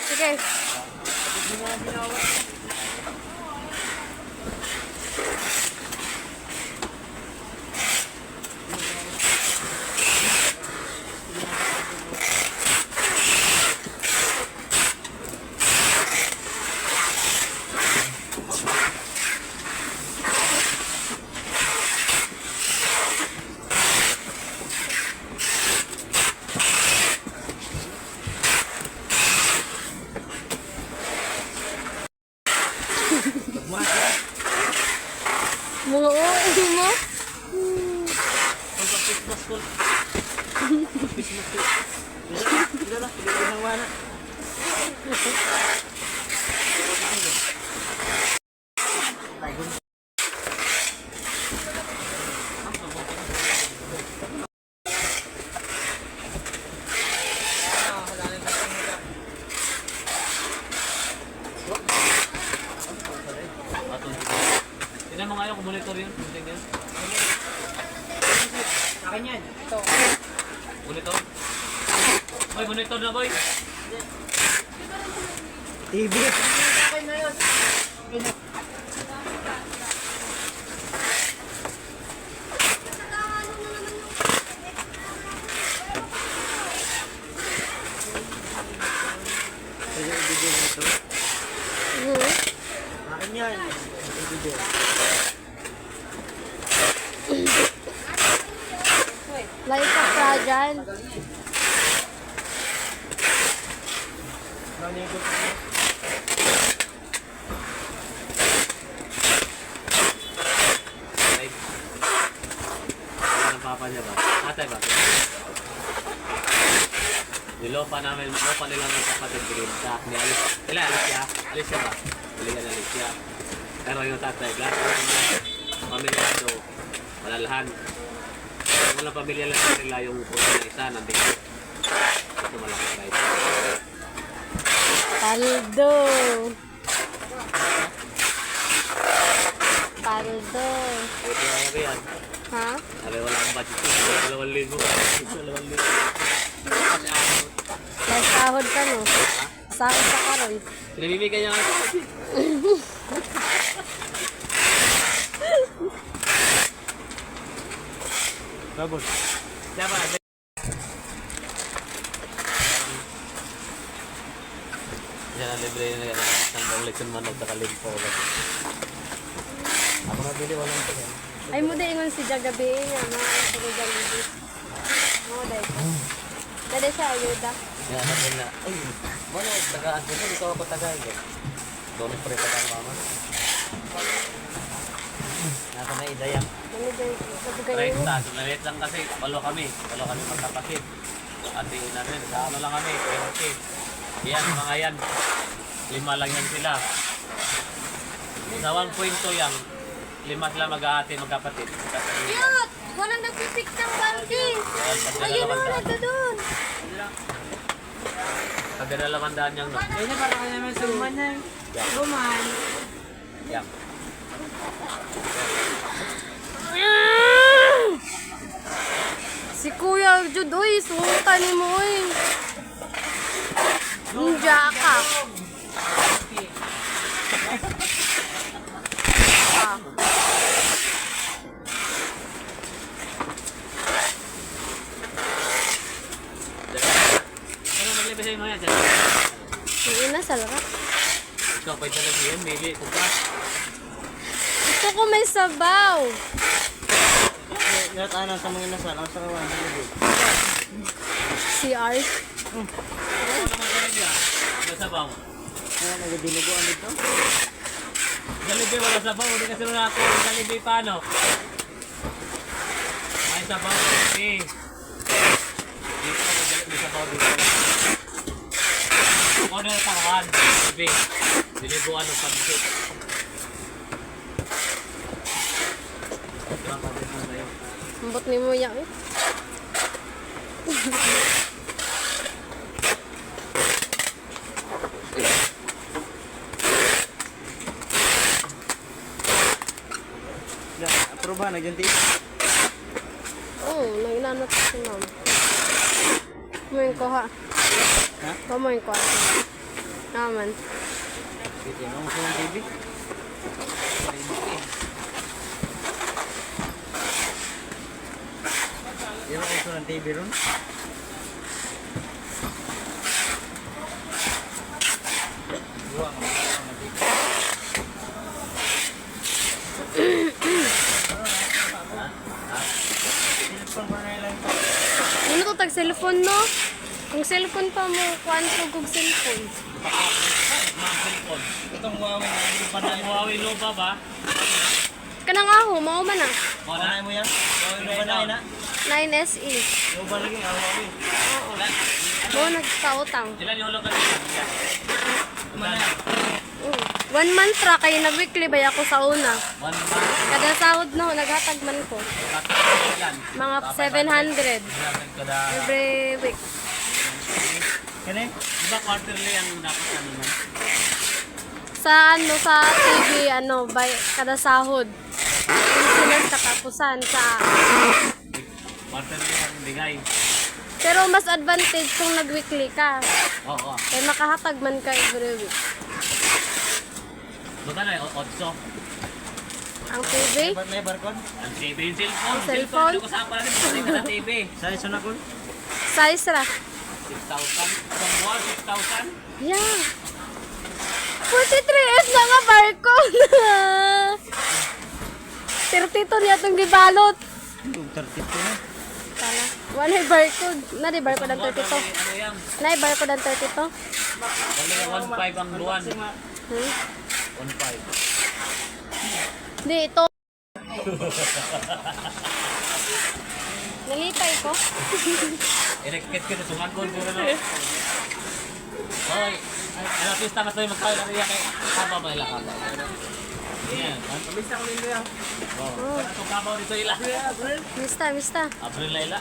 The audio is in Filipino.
Sige. Mga OA mo? Tignan mo nga yung monitor yun. Tignan. Akin yan. Ito. Monitor? Boy, monitor na boy. TV. Akin na yun. Pwede i-video mo ito. Akin yan. I-video. Like a fragile. Nanigot mo. Ay. Ano ang papa niya ba? Atay ba? Nilopa namin, lopa nila ng kapatid green sa ni Alice. Sila Alicia. Alicia ba? Biligan na Alicia. Pero yung tatay, lahat ng pamilya ito, malalahan. Walang pamilya lang nila yung puso na isa, nandito. Ito malaki guys. Paldo. Paldo. Ito yung yan. Ha? Sabi wala akong budget ko. 2,000. 2,000. May sahod ka no? Sahod ka karon. Pinabibigyan niya nga ito. Babos. Siya ba? Siya na libre na yan. Ang leksyon man sa kalimpo. Ako nabili, walang ito. Ay mo din ingon si Jagabi nga na sa Jollibee. Mo dai. Dali siya ayuda. Yan natin na. Ay, wala. Tagaan ko. Ito ako tagaan. Doon pre tagaan mama. Nasa na idayang. Ano dai sa bugay Right, mo? taas. Maliit lang kasi. Walo kami magkapatid. Ate namin. Sa ano lang kami. 20. Yan, mga yan. 5 lang yan sila. Sa 1.2 yan. 5 sila mag-aate, magkapatid. Cute! Walang nagpipik ng banking. Ayun na nito doon. Pagdadalawandaan niyang no. Kaya para ka naman suman na. Suman. Yan. Si Kuya Jud, uy, suta ni mo, uy. Ninja ka. Ah. Ano maglibay sa'yo mga yan? Yung ina, salak. Ikaw, pwede talaga yun. Mili, kuka. Gusto ko may sabaw. Ngayon tayo sa mga inasal. Ang sarawan. CR. Ano naman kayo niya? Wala sabaw. Kaya nagadinuguan dito. Jollibee, wala sabaw. Hindi kasi nung ako. Jollibee, paano? May sabaw. Okay. Dito, may sabaw dito. Kung ano yung tangan, Jollibee. Dilibuan ng pansit. Ito ang pansit na sa'yo. Ambot ni mo yan, eh. Approve ba? Nagyanti? Oo, naglanat si ma'am. Kumain ko ha. Ha? Kumain ko ha. Naman. Sige, ano gusto ng TV? Yan ang gusto ng TV ron. Buwang ang TV. Cellphone pa na lang. Ano to tag cellphone no? Kung cellphone pa mo, kuan ko kung cellphone. Mga cellphone. Itong Huawei na hindi pa na Ang Huawei Nova ba? Kanang aho, mao man na. Panay mo yan? Huawei na panay na? 9SE. Yung ba lagi ang Huawei? Oo. Mo nagkautang. Ilan yung hulog ka nila? Manay. 1 month ra kay nag-weekly bay ako sa una. 1 month. Kada sahod no, naghatag man ko. Ilan? Mga 700 Kada... every week. Kani? Di ba quarterly ang dapat ano man? Sa ano sa TV ano bay kada sahod. Insurance katapusan sa Quarterly ang bigay. pero mas advantage kung nag-weekly ka. Oo. Kaya makahatag man ka every week. Buta na yung 8. Ang TV, Ba't may barcode? Ang TV yung cellphone. Cellphone? Hindi ko saan pala rin. Pwede ka na TV. Sa iso na ko? size ra. 6,000. Isang buwan, 6,000. Yeah. 43S na nga barcode. 32 niya itong gibalot. Yung 32 na. Tala. Wala yung barcode. Na di barcode ang 32. Ano yan? Na yung barcode ang 32. Wala yung 1,500 ang buwan. 1,500. Di ito. Nalipay ko. Irekit ko na sumagod ko na. Hoy, ano pista na tayo magkawin na riya kay kaba ba ila kaba? Yan, pista ko nila. Oh, kana to kabaw dito ila. Mista, mista. April la ila.